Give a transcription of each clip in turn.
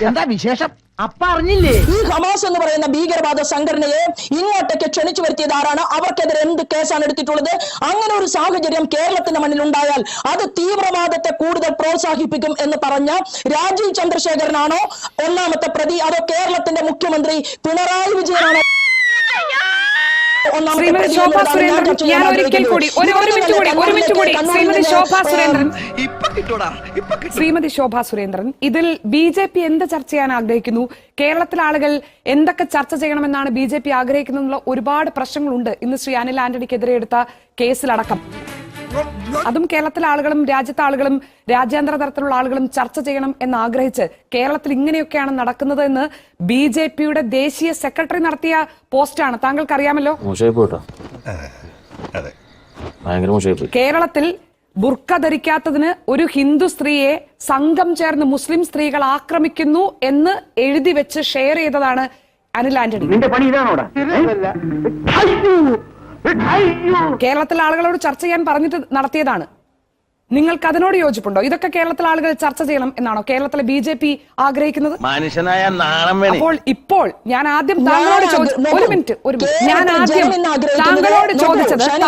എന്താ വിശേഷം? അപ്പ അറിഞ്ഞില്ലേ? ഈ ഹമാസ് എന്ന് പറയുന്ന ഭീകരവാദ സംഘടനയെ ഇങ്ങോട്ടേക്ക് ക്ഷണിച്ചു വരുത്തിയത് ആരാണ്? അവർക്കെതിരെ എന്ത് കേസാണ് എടുത്തിട്ടുള്ളത്? അങ്ങനെ ഒരു സാഹചര്യം കേരളത്തിന്റെ മണ്ണിൽ ഉണ്ടായാൽ അത് തീവ്രവാദത്തെ കൂടുതൽ പ്രോത്സാഹിപ്പിക്കും എന്ന് പറഞ്ഞ രാജീവ് ചന്ദ്രശേഖരനാണോ ഒന്നാമത്തെ പ്രതി, അതോ കേരളത്തിന്റെ മുഖ്യമന്ത്രി പിണറായി വിജയനാണോ? ശ്രീമതി ശോഭാ സുരേന്ദ്രൻ, ഞാൻ ഒരിക്കൽ കൂടി ഒരു മിനിറ്റ് കൂടി ശ്രീമതി ശോഭാ സുരേന്ദ്രൻ, ഇതിൽ BJP എന്ത് ചർച്ച ചെയ്യാൻ ആഗ്രഹിക്കുന്നു? കേരളത്തിലെ ആളുകൾ എന്തൊക്കെ ചർച്ച ചെയ്യണമെന്നാണ് BJP ആഗ്രഹിക്കുന്നതിനുള്ള ഒരുപാട് പ്രശ്നങ്ങളുണ്ട്. ഇന്ന് ശ്രീ അനിൽ ആന്റണിക്കെതിരെ എടുത്ത കേസിലടക്കം അതും കേരളത്തിലെ ആളുകളും രാജ്യത്തെ ആളുകളും രാജ്യാന്തര തലത്തിലുള്ള ആളുകളും ചർച്ച ചെയ്യണം എന്ന് ആഗ്രഹിച്ച് കേരളത്തിൽ ഇങ്ങനെയൊക്കെയാണ് നടക്കുന്നത് എന്ന് BJPയുടെ ദേശീയ സെക്രട്ടറി നടത്തിയ പോസ്റ്റാണ്. താങ്കൾക്ക് അറിയാമല്ലോ. കേരളത്തിൽ ബുർക്ക ധരിക്കാത്തതിന് ഒരു ഹിന്ദു സ്ത്രീയെ സംഘം ചേർന്ന് മുസ്ലിം സ്ത്രീകൾ ആക്രമിക്കുന്നു എന്ന് എഴുതി വെച്ച് ഷെയർ ചെയ്തതാണ് അനിൽ ആന്റണി. കേരളത്തിലെ ആളുകളോട് ചർച്ച ചെയ്യാൻ പറഞ്ഞിട്ട് നടത്തിയതാണ്. നിങ്ങൾക്ക് അതിനോട് യോജിപ്പുണ്ടോ? ഇതൊക്കെ കേരളത്തിലെ ആളുകൾ ചർച്ച ചെയ്യണം എന്നാണോ കേരളത്തിലെ BJP ആഗ്രഹിക്കുന്നത്? അപ്പോൾ ഇപ്പോൾ ഞാൻ ആദ്യം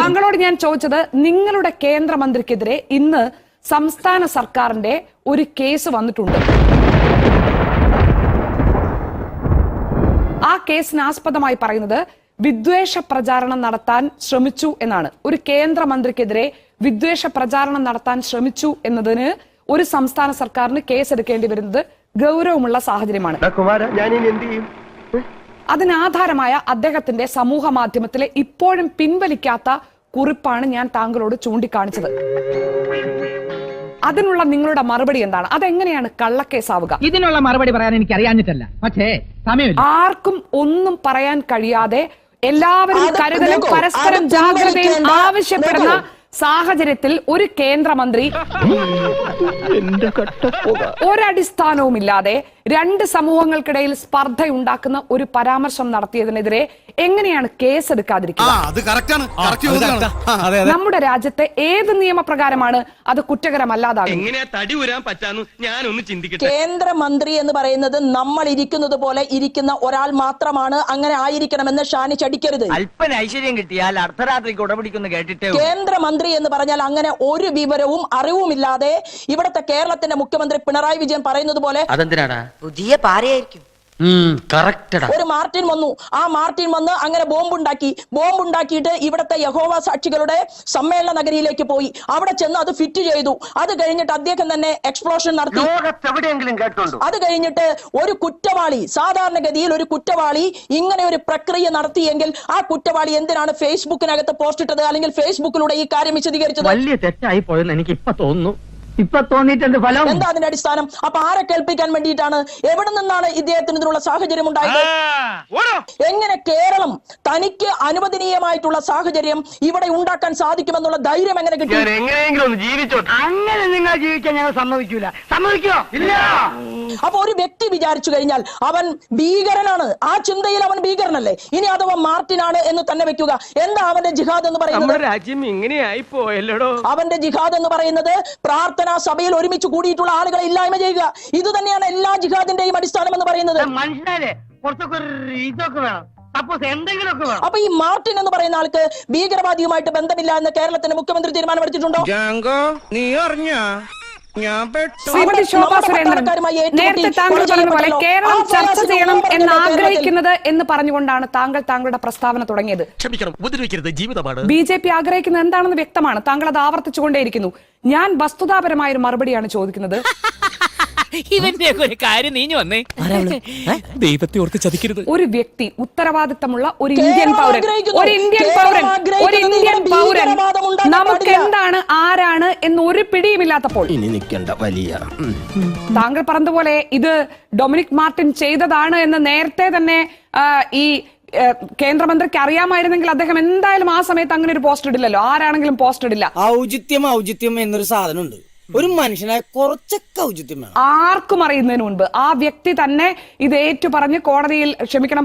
താങ്കളോട് ചോദിച്ചത് നിങ്ങളുടെ കേന്ദ്രമന്ത്രിക്കെതിരെ ഇന്ന് സംസ്ഥാന സർക്കാരിന്റെ ഒരു കേസ് വന്നിട്ടുണ്ട്. ആ കേസിന് ആസ്പദമായി പറയുന്നത് വിദ്വേഷ പ്രചാരണം നടത്താൻ ശ്രമിച്ചു എന്നാണ്. ഒരു കേന്ദ്രമന്ത്രിക്കെതിരെ വിദ്വേഷ പ്രചാരണം നടത്താൻ ശ്രമിച്ചു എന്നതിന് ഒരു സംസ്ഥാന സർക്കാരിന് കേസെടുക്കേണ്ടി വരുന്നത് ഗൗരവമുള്ള സാഹചര്യമാണ്. അതിനാധാരമായ അദ്ദേഹത്തിന്റെ സമൂഹ മാധ്യമത്തിലെ ഇപ്പോഴും പിൻവലിക്കാത്ത കുറിപ്പാണ് ഞാൻ താങ്കളോട് ചൂണ്ടിക്കാണിച്ചത്. അതിനുള്ള നിങ്ങളുടെ മറുപടി എന്താണ്? അതെങ്ങനെയാണ് കള്ളക്കേസാവുക? ഇതിനുള്ള മറുപടി പറയാൻ എനിക്ക് അറിയാഞ്ഞിട്ടല്ല, പക്ഷേ ആർക്കും ഒന്നും പറയാൻ കഴിയാതെ എല്ലാവരും കരുതലും പരസ്പരം ജാഗ്രതയും ആവശ്യപ്പെടുന്ന സാഹചര്യത്തിൽ ഒരു കേന്ദ്രമന്ത്രി ഒരടിസ്ഥാനവുമില്ലാതെ രണ്ട് സമൂഹങ്ങൾക്കിടയിൽ സ്പർദ്ധയുണ്ടാക്കുന്ന ഒരു പരാമർശം നടത്തിയതിനെതിരെ എങ്ങനെയാണ് കേസ് എടുക്കാതിരിക്കുക? നമ്മുടെ രാജ്യത്തെ ഏത് നിയമപ്രകാരമാണ് അത് കുറ്റകരമല്ലാതാകുന്നത്? കേന്ദ്രമന്ത്രി എന്ന് പറയുന്നത് നമ്മൾ ഇരിക്കുന്നത് പോലെ ഇരിക്കുന്ന ഒരാൾ മാത്രമാണ്. അങ്ങനെ ആയിരിക്കണമെന്ന് ഷാനി ചടിക്കരുത്. അല്പന ഐശ്വര്യം കിട്ടിയാൽ അർദ്ധരാത്രിക്ക് ഉടപിടിക്കുന്നു കേട്ടിട്ട് കേന്ദ്രമന്ത്രി എന്ന് പറഞ്ഞാൽ അങ്ങനെ ഒരു വിവരവും അറിവുമില്ലാതെ ഇവിടുത്തെ കേരളത്തിന്റെ മുഖ്യമന്ത്രി പിണറായി വിജയൻ പറയുന്നത് പോലെ പുതിയ പാരയായിരിക്കും. ഒരു മാർട്ടിൻ വന്നു, ആ മാർട്ടിൻ വന്ന് അങ്ങനെ ബോംബുണ്ടാക്കിയിട്ട് ഇവിടുത്തെ യഹോവ സാക്ഷികളുടെ സമ്മേളന നഗരിയിലേക്ക് പോയി. അവിടെ ചെന്ന് അത് ഫിറ്റ് ചെയ്തു. അത് കഴിഞ്ഞിട്ട് അദ്ദേഹം തന്നെ എക്സ്പ്ലോഷൻ നടത്തി. അത് കഴിഞ്ഞിട്ട് ഒരു കുറ്റവാളി, സാധാരണഗതിയിൽ ഒരു കുറ്റവാളി ഇങ്ങനെ ഒരു പ്രക്രിയ നടത്തിയെങ്കിൽ ആ കുറ്റവാളി എന്തിനാണ് ഫേസ്ബുക്കിനകത്ത് പോസ്റ്റ് ഇട്ടത്, അല്ലെങ്കിൽ ഫേസ്ബുക്കിലൂടെ ഈ കാര്യം വിശദീകരിച്ചത്? വലിയ തെറ്റായി പോയെന്ന് എനിക്ക് ഇപ്പൊ തോന്നുന്നു. ഇപ്പൊ തോന്നിയിട്ടുണ്ട് ഫലം എന്താ അതിന്റെ അടിസ്ഥാനം? അപ്പൊ ആരെ കേൾപ്പിക്കാൻ വേണ്ടിയിട്ടാണ്? എവിടെ നിന്നാണ് ഇദ്ദേഹത്തിന് ഇതിനുള്ള സാഹചര്യം ഉണ്ടായത്? എങ്ങനെ കേരളം തനിക്ക് അനുവദനീയമായിട്ടുള്ള സാഹചര്യം ഇവിടെ ഉണ്ടാക്കാൻ സാധിക്കുമെന്നുള്ള ധൈര്യം എങ്ങനെ കിട്ടി? അങ്ങനെ നിങ്ങൾ ജീവിക്കാൻ ഞങ്ങൾ സമ്മതിക്കോ? ഇല്ല. അപ്പൊ ഒരു വ്യക്തി വിചാരിച്ചു കഴിഞ്ഞാൽ അവൻ ഭീകരനാണ്, ആ ചിന്തയിൽ അവൻ ഭീകരനല്ലേ? ഇനി അഥവാ മാർട്ടിനാണ് എന്ന് തന്നെ വെക്കുക. എന്താ അവന്റെ ജിഹാദ് എന്ന് പറയുന്നത്? രാജ്യം ഇങ്ങനെയായി പോയല്ലോ. അവന്റെ ജിഹാദ് എന്ന് പറയുന്നത് പ്രാർത്ഥന സഭയിൽ ഒരുമിച്ച് കൂടിയിട്ടുള്ള ആളുകളെ ഇല്ലായ്മ ചെയ്യുക. ഇത് തന്നെയാണ് എല്ലാ ജിഹാദിന്റെയും അടിസ്ഥാനം എന്ന് പറയുന്നത്. അപ്പൊ ഈ മാർട്ടിൻ എന്ന് പറയുന്ന ആൾക്ക് ഭീകരവാദിയുമായിട്ട് ബന്ധമില്ല എന്ന് കേരളത്തിന്റെ മുഖ്യമന്ത്രി തീരുമാനമെടുത്തിട്ടുണ്ടോ? ശ്രീമതി ശോഭാ സുരേന്ദ്രൻ, നേരത്തെ താങ്കൾ പറഞ്ഞതുപോലെ കേരളം ചർച്ച ചെയ്യണം എന്ന് ആഗ്രഹിക്കുന്നത് എന്ന് പറഞ്ഞുകൊണ്ടാണ് താങ്കൾ താങ്കളുടെ പ്രസ്താവന തുടങ്ങിയത്. BJP ആഗ്രഹിക്കുന്നത് എന്താണെന്ന് വ്യക്തമാണ്. താങ്കൾ അത് ആവർത്തിച്ചുകൊണ്ടേയിരിക്കുന്നു. ഞാൻ വസ്തുതാപരമായ ഒരു മറുപടിയാണ് ചോദിക്കുന്നത്. ഇവന്റെ ഒരു കാര്യം നീഞ്ഞു വന്നേ. ദൈവത്തെ ഓർത്ത് ചതിക്കരുത്. ഒരു വ്യക്തി, ഉത്തരവാദിത്തമുള്ള ഒരു ഇന്ത്യൻ പൗരൻ നമുക്ക് എന്താണ് ആരാണ് എന്ന് ഒരു പിടിയുമില്ലാത്തപ്പോൾ താങ്കൾ പറഞ്ഞതുപോലെ ഇത് ഡൊമിനിക് മാർട്ടിൻ ചെയ്തതാണ് എന്ന് നേരത്തെ തന്നെ ഈ കേന്ദ്രമന്ത്രിക്ക് അറിയാമായിരുന്നെങ്കിൽ അദ്ദേഹം എന്തായാലും ആ സമയത്ത് അങ്ങനെ ഒരു പോസ്റ്റ് ഇടില്ലല്ലോ. ആരാണെങ്കിലും പോസ്റ്റ് ഇടില്ല. ഔചിത്യം എന്നൊരു സാധനമുണ്ട്. ഒരു മനുഷ്യനായ കുറച്ചൊക്കെ ഔചിത്യം വേണം. ആർക്കും അറിയുന്നതിന് മുൻപ് ആ വ്യക്തി തന്നെ ഇത് ഏറ്റുപറഞ്ഞ് കോടതിയിൽ,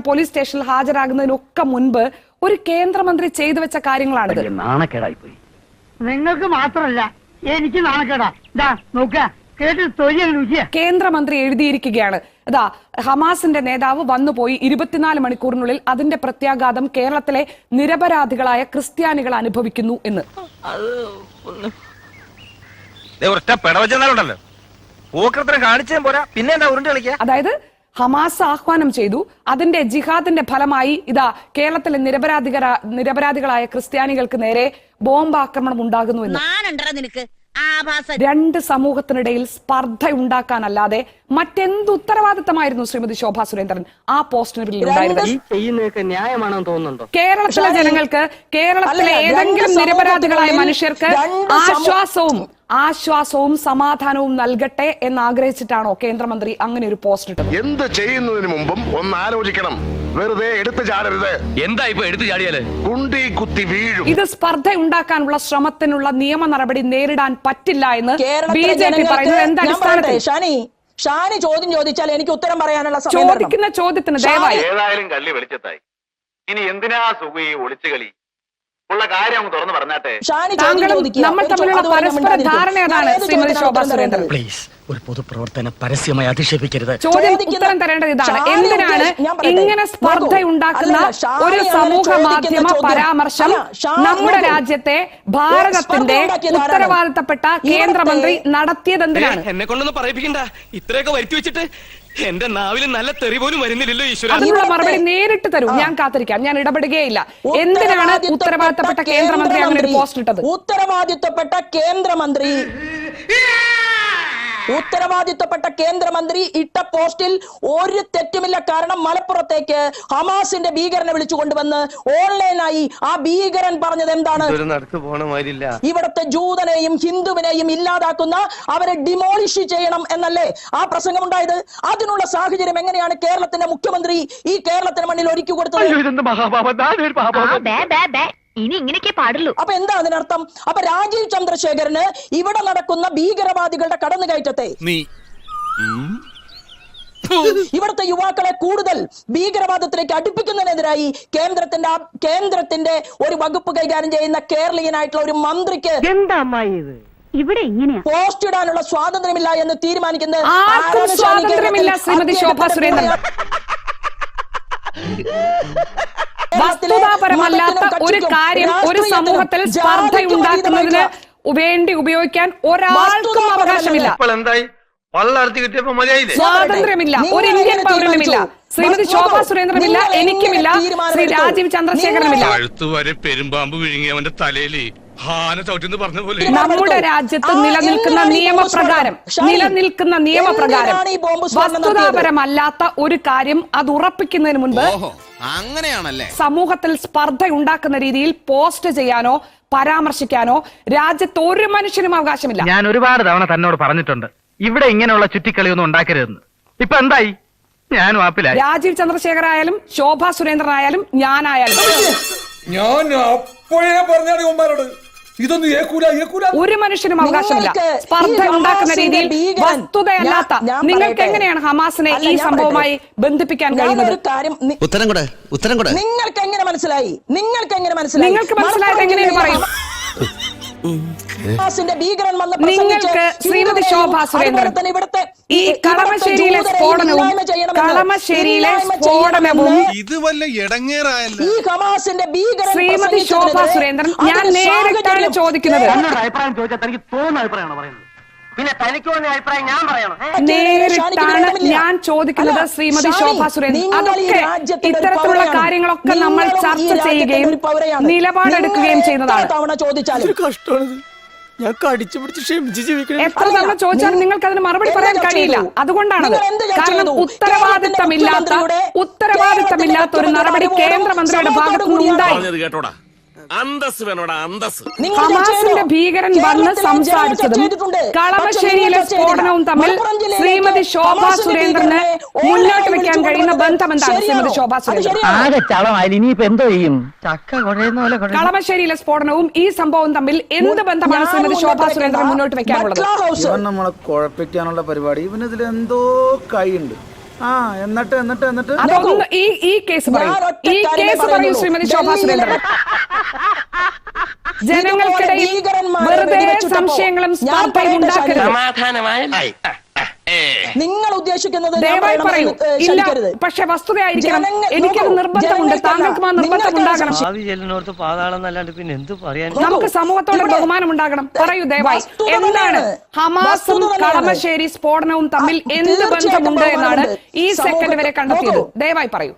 പോലീസ് സ്റ്റേഷനിൽ ഹാജരാകുന്നതിനൊക്കെ മുൻപ് ഒരു കേന്ദ്രമന്ത്രി ചെയ്തു വെച്ച കാര്യങ്ങളാണിത്. നാണക്കേടായി പോയി. നിങ്ങൾക്ക് മാത്രമല്ല, എനിക്ക് നാണക്കേടാ. നോക്ക, കേട്ട് തൊഴിൽ രുചിയ. കേന്ദ്രമന്ത്രി എഴുതിയിരിക്കുകയാണ്, ഇതാ ഹമാസിന്റെ നേതാവ് വന്നുപോയി 24 മണിക്കൂറിനുള്ളിൽ അതിന്റെ പ്രത്യാഘാതം കേരളത്തിലെ നിരപരാധികളായ ക്രിസ്ത്യാനികൾ അനുഭവിക്കുന്നു എന്ന്. അതായത് ഹമാസ് ആഹ്വാനം ചെയ്തു, അതിന്റെ ജിഹാദിന്റെ ഫലമായി ഇതാ കേരളത്തിലെ നിരപരാധികളായ ക്രിസ്ത്യാനികൾക്ക് നേരെ ബോംബാക്രമണം ഉണ്ടാകുന്നു എന്ന്. രണ്ട് സമൂഹത്തിനിടയിൽ സ്പർദ്ധ ഉണ്ടാക്കാനല്ലാതെ മറ്റെന്ത് ഉത്തരവാദിത്തമായിരുന്നു ശ്രീമതി ശോഭാ സുരേന്ദ്രൻ ആ പോസ്റ്റിന് പിന്നിൽ ഉണ്ടായിരുന്നത്? ന്യായമാണെന്ന് തോന്നുന്നുണ്ടോ? കേരളത്തിലെ ജനങ്ങൾക്ക്, കേരളത്തിലെ ഏതെങ്കിലും നിരപരാധികളായ മനുഷ്യർക്ക് ആശ്വാസവും സമാധാനവും നൽകട്ടെ എന്ന് ആഗ്രഹിച്ചിട്ടാണോ കേന്ദ്രമന്ത്രി അങ്ങനെ ഒരു പോസ്റ്റ് ഇട്ടത്? എന്ത് ചെയ്യുന്നതിന് മുമ്പും ഒന്ന് ആലോചിക്കണം. വെറുതെ എടുത്തു ചാടരുത്. എന്താ ഇപ്പൊ എടുത്തു ചാടിയാല് കുണ്ടി കുത്തി വീഴും. ഇത് സ്പർദ്ധ ഉണ്ടാക്കാനുള്ള ശ്രമത്തിനുള്ള നിയമ നടപടി നേരിടാൻ പറ്റില്ല എന്ന് BJP പറയുന്നത് എന്താ അടിസ്ഥാനത്തിൽ? ഷാനി ചോദ്യം ചോദിച്ചാൽ എനിക്ക് ഉത്തരം പറയാനുള്ള ചോദിക്കുന്ന ചോദ്യത്തിന് ദയവായി. ഏതായാലും കള്ളി വെളിച്ചത്തായി. ഇനി എന്തിനാ സുഖ ഈ ഒളിച്ചുകളി? ഉള്ള കാര്യം തുറന്നു പറഞ്ഞാട്ടെ. നമ്മൾ തമ്മിലുള്ള പരസ്പര ധാരണ ഏതാണ് ശ്രീമതി ശോഭാ സുരേന്ദ്രൻ? പ്ലീസ്, ഒരു പൊതുപ്രവർത്തനം പരസ്യമായി അധിക്ഷേപിക്കരുത്. ഉത്തരം തരേണ്ടത് ഇതാണ്. എന്തിനാണ് ഇങ്ങനെ സ്പർദ്ധ ഉണ്ടാക്കുന്ന ഒരു സമൂഹ മാധ്യമ പരാമർശം നമ്മുടെ രാജ്യത്തെ ഭാരതത്തിന്റെ ഉത്തരവാദിത്തപ്പെട്ട കേന്ദ്രമന്ത്രി നടത്തിയത്? എന്തിനാണ്? എന്നെ കൊണ്ടൊന്നും പറയിപ്പിക്കണ്ട. ഇത്രയൊക്കെ വരുത്തി വെച്ചിട്ട് എന്റെ നാവിൽ നല്ല തെറി പോലും വരുന്നില്ലല്ലോ ഈശ്വര. അതിനുള്ള മറുപടി നേരിട്ട് തരൂ, ഞാൻ കാത്തിരിക്കാം, ഞാൻ ഇടപെടുകയില്ല. എന്തിനാണ് ഉത്തരവാദിത്തപ്പെട്ട കേന്ദ്രമന്ത്രി അങ്ങനെ ഒരു പോസ്റ്റ് ഇട്ടത്? ഉത്തരവാദിത്തപ്പെട്ട കേന്ദ്രമന്ത്രി ഇട്ട പോസ്റ്റിൽ ഒരു തെറ്റുമില്ല. കാരണം മലപ്പുറത്തേക്ക് ഹമാസിന്റെ ഭീകരനെ വിളിച്ചു കൊണ്ടുവന്ന് ഓൺലൈനായി ആ ഭീകരൻ പറഞ്ഞത് എന്താണ്? ഇവിടുത്തെ ജൂതനെയും ഹിന്ദുവിനെയും ഇല്ലാതാക്കുന്ന, അവരെ ഡിമോളിഷ് ചെയ്യണം എന്നല്ലേ ആ പ്രസംഗം ഉണ്ടായത്? അതിനുള്ള സാഹചര്യം എങ്ങനെയാണ് കേരളത്തിന്റെ മുഖ്യമന്ത്രി ഈ കേരളത്തിന് മണ്ണിൽ ഒരുക്കി കൊടുത്തത്? ഇനി ഇങ്ങനെയൊക്കെ പാടുള്ളൂ. അപ്പൊ എന്താ അതിനർത്ഥം? അപ്പൊ രാജീവ് ചന്ദ്രശേഖരന് ഇവിടെ നടക്കുന്ന ഭീകരവാദികളുടെ കടന്നുകയറ്റത്തെ, ഇവിടുത്തെ യുവാക്കളെ കൂടുതൽ ഭീകരവാദത്തിലേക്ക് അടുപ്പിക്കുന്നതിനെതിരായി കേന്ദ്രത്തിന്റെ ഒരു വകുപ്പ് കൈകാര്യം ചെയ്യുന്ന കേരളീയനായിട്ടുള്ള ഒരു മന്ത്രിക്ക് എന്താ അമ്മായി ഇത് ഇവിടെ ഇങ്ങനെയാ പോസ്റ്റ് ഇടാനുള്ള സ്വാതന്ത്ര്യമില്ല എന്ന് തീരുമാനിക്കുന്നത് ആർക്കും സ്വാതന്ത്ര്യമില്ല ശ്രീമതി ശോഭാ സുരേന്ദ്രൻ. വസ്തുതാപരമല്ലാത്ത ഒരു കാര്യം ഒരു സമൂഹത്തിൽ സ്പർദ്ധ ഉണ്ടാക്കുന്നതിന് വേണ്ടി ഉപയോഗിക്കാൻ ഒരാൾക്കും അവകാശമില്ല. സ്വാതന്ത്ര്യമില്ല, ഒരു ഇന്ത്യൻ പൗരനുമില്ല. ശ്രീമതി ശോഭാ സുരേന്ദ്രനില്ല, എനിക്കുമില്ല, ശ്രീ രാജീവ് ചന്ദ്രശേഖരനുമില്ല. പെരുമ്പാമ്പ് വിഴുങ്ങി അവന്റെ തലയിൽ നമ്മുടെ രാജ്യത്ത് നിലനിൽക്കുന്ന നിയമപ്രകാരം വസ്തുതാപരമല്ലാത്ത ഒരു കാര്യം അത് ഉറപ്പിക്കുന്നതിന് മുൻപ് അങ്ങനെയാണല്ലേ സമൂഹത്തിൽ സ്പർദ്ധ ഉണ്ടാക്കുന്ന രീതിയിൽ പോസ്റ്റ് ചെയ്യാനോ പരാമർശിക്കാനോ രാജ്യത്ത് ഒരു മനുഷ്യനും അവകാശമില്ല. ഞാൻ ഒരുപാട് തവണ തന്നോട് പറഞ്ഞിട്ടുണ്ട്, ഇവിടെ ഇങ്ങനെയുള്ള ചുറ്റിക്കളിയൊന്നും ഉണ്ടാക്കരുതെന്ന്. ഇപ്പൊ എന്തായി? ഞാൻ വാപ്പിലായി. രാജീവ് ചന്ദ്രശേഖർ ആയാലും ശോഭാ സുരേന്ദ്രൻ ആയാലും ഞാനായാലും ഞാൻ അപ്പോഴേ പറഞ്ഞാണ് ഇതൊന്നും ഒരു മനുഷ്യനും അവകാശമില്ല. സ്പർദ്ധ ഉണ്ടാക്കുന്ന രീതിയിൽ വസ്തുതയല്ലാത്ത, നിങ്ങൾക്ക് എങ്ങനെയാണ് ഹമാസിനെ ഈ സംഭവമായി ബന്ധിപ്പിക്കാൻ കഴിയുന്നത്? നിങ്ങൾക്ക് എങ്ങനെ മനസ്സിലായി? നിങ്ങൾക്ക് മനസ്സിലായത് എങ്ങനെയാണ് പറയും? നിങ്ങൾക്ക് ശ്രീമതി ശോഭാ സുരേന്ദ്രൻ ഈ കളമശ്ശേരിയിലെ സ്ഫോടനവും ഇത് വല്ല ഇടങ്ങേറായല്ല. ശ്രീമതി ശോഭാ സുരേന്ദ്രൻ, ഞാൻ നേരിട്ടാണ് ചോദിക്കുന്നത്. അഭിപ്രായം ചോദിച്ചാൽ തനിക്ക് തോന്നുന്ന അഭിപ്രായമാണ് പറയുന്നത്. പിന്നെ തനിക്ക് തോന്നിയ അഭിപ്രായം ഞാൻ പറയണം? നേരിട്ടാണ് ഞാൻ ചോദിക്കുന്നത് ശ്രീമതി ശോഭാ സുരേന്ദ്രൻ. അതൊക്കെ ഇത്തരത്തിലുള്ള കാര്യങ്ങളൊക്കെ നമ്മൾ ചർച്ച ചെയ്യുകയും നിലപാടെടുക്കുകയും ചെയ്യുന്നതാണ്. ഞാൻ കടിച്ചു പിടിച്ച് ക്ഷമിച്ച് ജീവിക്കണം. എത്ര തവണ ചോദിച്ചാലും നിങ്ങൾക്ക് അതിന് മറുപടി പറയാൻ കഴിയില്ല. അതുകൊണ്ടാണത്. കാരണം ഉത്തരവാദിത്തമില്ലാത്ത ഒരു നടപടി കേന്ദ്രമന്ത്രിയുടെ ഭാഗത്തു നിന്നുണ്ടായി. ഹമാസിന്റെ ഭീകരൻ വന്ന് സംസാരിച്ചതും കളമശ്ശേരിയിലെ സ്ഫോടനവും തമ്മിൽ ശ്രീമതി ശോഭാ സുരേന്ദ്രന് മുന്നോട്ട് വെക്കാൻ കഴിയുന്ന ബന്ധം എന്താണ്? ശ്രീമതി ശോഭാ സുരേന്ദ്രൻ, കളമശ്ശേരിയിലെ സ്ഫോടനവും ഈ സംഭവവും തമ്മിൽ എന്ത് ബന്ധമാണ് ശ്രീമതി ശോഭാ സുരേന്ദ്രൻ മുന്നോട്ട് വെക്കാനുള്ളത്? നമ്മളെ കുഴപ്പിക്കാനുള്ള പരിപാടി ഇവനിതിൽ എന്തോ കൈയുണ്ട്. അതൊന്ന് ഈ കേസ് പറയൂ. ഞാൻ ഒറ്റ ഈ കാര്യമേ കേസ് പറയൂ പറയുന്നുള്ളൂ. ശ്രീമതി ശോഭാ ഡൽഹിയിലെ സുരേന്ദ്രൻ. ജനങ്ങൾക്കിടയിൽ ഭീകരന്മാരെ വെറുതെ വെടിവെച്ചിട്ടപ്പോ സംശയങ്ങളും ഞാൻ സ്പാർട്ടയും പറയട്ടെ ഉണ്ടാക്കരുത്. നിങ്ങൾ ഉദ്ദേശിക്കുന്നത് ഞാൻ ദയവായി പറയൂ. പറയണമെന്ന് ഇല്ല, ശഠിക്കരുത്. പക്ഷെ വസ്തുതയായിരിക്കണം. ജനങ്ങൾ- എനിക്കത് നോക്കൂ, നിർബന്ധമുണ്ട്. ജനങ്ങൾക്കല്ല. താങ്കൾക്കും ആ നിർബന്ധം നിങ്ങൾക്കാണ് ഉണ്ടാകണം. സംശയം. പാതാളന്നല്ലാണ്ട് പിന്നെ എന്ത് പറയാൻ? നമുക്ക് സമൂഹത്തോട് ഇവിടെ ബഹുമാനം ഉണ്ടാകണം. പറയൂ ദയവായി. വസ്തുത എന്താണ് തന്നെയാണ്. ഹമാസും വസ്തുത തന്നെയാണ്. കളമശ്ശേരി സ്ഫോടനവും തമ്മിൽ എന്ത് തീർച്ചയായിട്ടും ബന്ധമുണ്ട് എന്നാണ് ബഹുമാനമുണ്ട്. ഈ സെക്കൻഡ് വരെ കണ്ടെത്തിയത്? നോക്കൂ. ദയവായി പറയൂ.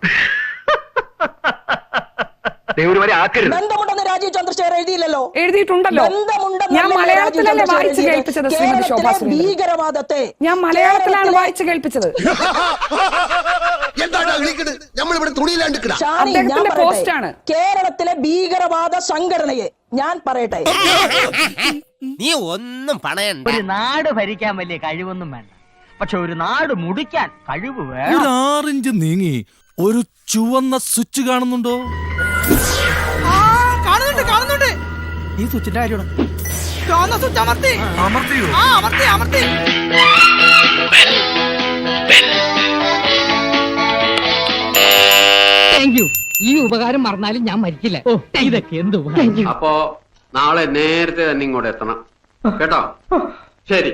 ദൈവം വരെ ആക്കരുത്. ബന്ധമുണ്ടെന്ന് രാജീവ് ചന്ദ്രശേഖർ എഴുതിയില്ലല്ലോ. എഴുതിയിട്ടുണ്ടല്ലോ. ബന്ധമുണ്ടെന്നല്ലേ ഞാൻ മലയാളത്തിലല്ലേ രാജീവ് ചന്ദ്രശേഖർ വായിച്ചു എഴുതിയത്? കേൾപ്പിച്ചത് ശ്രീമതി ശോഭാ കേരളത്തിലെ സുരേന്ദ്രൻ. ഭീകരവാദത്തെ ഞാൻ മലയാളത്തിലാണ് കേരളത്തിലെ- വായിച്ചു കേൾപ്പിച്ചത്. നമ്മളിവിടെ തുണിയിലാണ്ട് ഷാനി, ഞാൻ അദ്ദേഹത്തിന്റെ പറയട്ടെ. പോസ്റ്റാണ്. കേരളത്തിലെ ഭീകരവാദ സംഘടനയെ ഞാൻ പറയട്ടെ. നീ ഒന്നും പണയണ്ട. ഒരു നാട് ഭരിക്കാൻ വലിയ കഴിവൊന്നും വേണ്ട, പക്ഷെ ഒരു നാട് മുടിക്കാൻ കഴിവ് വേണം. ഒരു 6 ഇഞ്ച് നീങ്ങി ഒരു ചുവന്ന സ്വിച്ച് കാണുന്നുണ്ടോ? കാണുന്നുണ്ട്. ഈ സ്വിച്ചിന്റെ കാര്യമാണ്. സ്വിച്ച് അമർത്തി. അമർത്തിയോ? അമർത്തി. Thank you. ഈ ഉപകാരം മറന്നാലും ഞാൻ മരിക്കില്ല. ഇതൊക്കെ എന്ത് അപ്പോ നാളെ നേരത്തെ തന്നെ ഇങ്ങോട്ട് എത്തണം കേട്ടോ. ശരി.